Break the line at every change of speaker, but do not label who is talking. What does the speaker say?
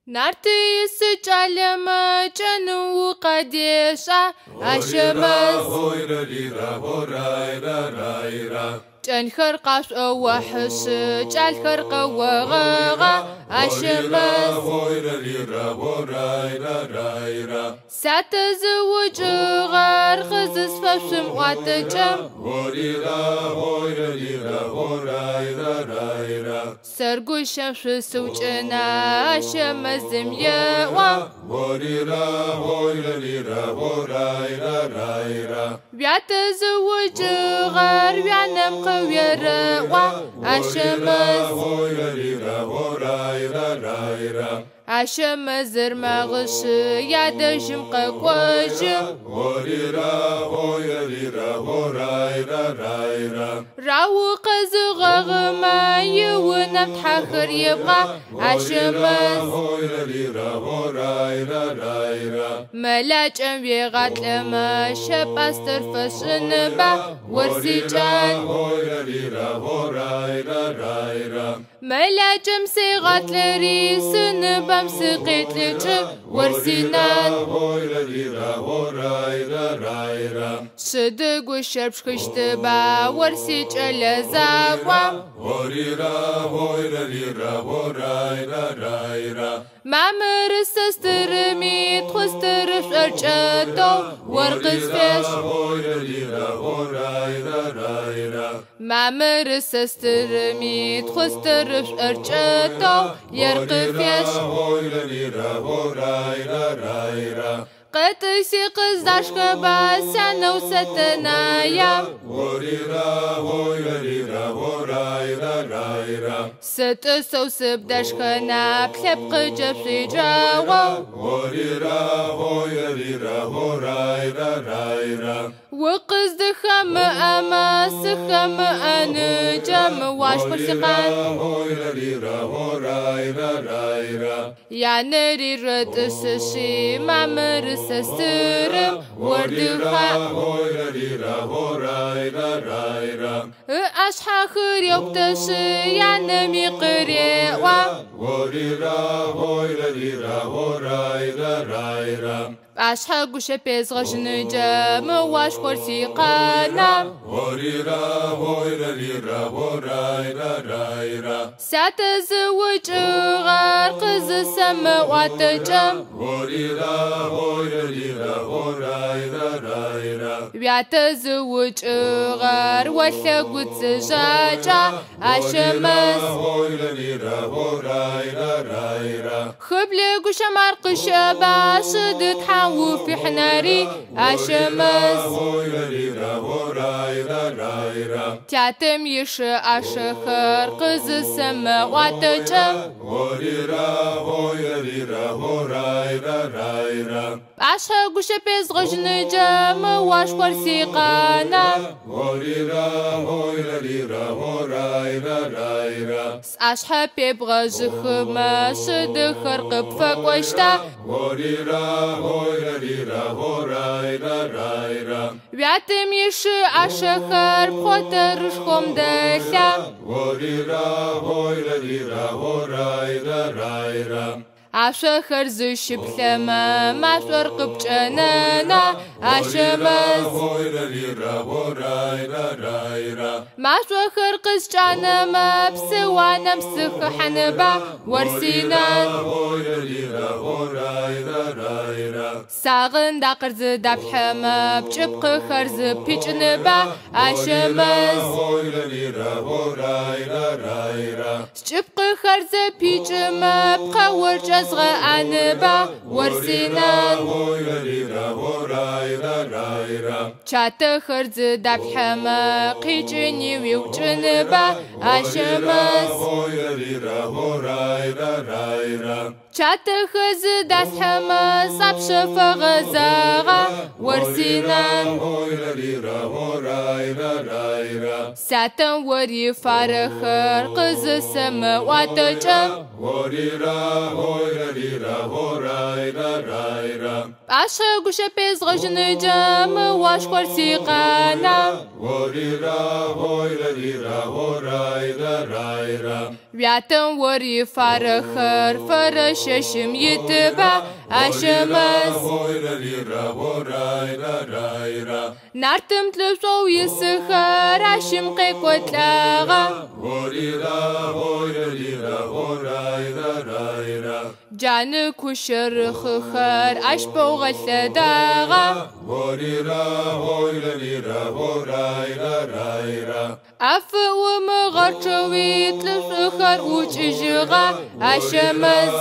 نارتيس جالما جنو قديشا أشمس جن خرقاش وحش جال خرق وغغا أشمس ساتزوج غار خزس فشم واتجم سرقو الشمس سوجنا أشمس زميوا بيتزوج غار بيعنم قويروا أشمس أشمس زرمغش يدشم قوجم راو قزغغ ما يونم تحخر يبغى أشمس ملاج أمبيغات لما شباستر فشنبا ورسيجان ملاج أمسيغات لريسن بمسقيت لجب ورسينان صدق وشربش خشتبا ورسيج ألزاقوا ما مرس استرمي تخسترف أرجعتو ورقص فيش ما مرس استرمي تخسترف أرجعتو يرقي فيش قطسي قزداش كباسانا وستنايا ستسو سبداش كنا بحب قجب سجاوا وقصد خم أما سخم أنجم واش برسقان يا نري رد السشي ما مرس استرم وردخا أشحا خريوك تشي يا نمي قريوا أشحا قوشة بيزغ جنجم واش خورسي قانا ساتزوج غار قز السما واتجم بيتزوج غار وثقوت زجاجة أشمس خبلي قوشة مرق شباش دتحاو في حناري أشمس تاتم يش أشخر قز السما واتجم أشخر قوشة بيزغ جنجم واش خورسي قانا أشخر بيبغى جخما شدخر قبفك واشتا بياتم يش أشخر بخوتر شخم دخا أشخر زوش بلما ما فرق بجنانا أشمس ما شخر قس جانا ما بسوانا مسخ حنبا ورسينان ساغن داقر زداب حما بجبق خرز بيجنبا أشمس جبق خرز بيجما بقور جزغ أنبا ورسينان شات خرز داب حما قيجني ويوجنبا أشمس شات خرز داس حما صاب شفا غزاغا ورسينان ساتن وري فارخر قز السما واتجم Aşkı guşe pez gajınacağım Vaşkvar siqana Vyatın vori farıxır Farışışım yitiba Aşımız Nartım tlöpsov yısıxır Aşım qeykotlağa Canı kuşırıxır Aşboğalıdağa Afı umığarçıvit Tlöpsıxır uçıcığa Aşımız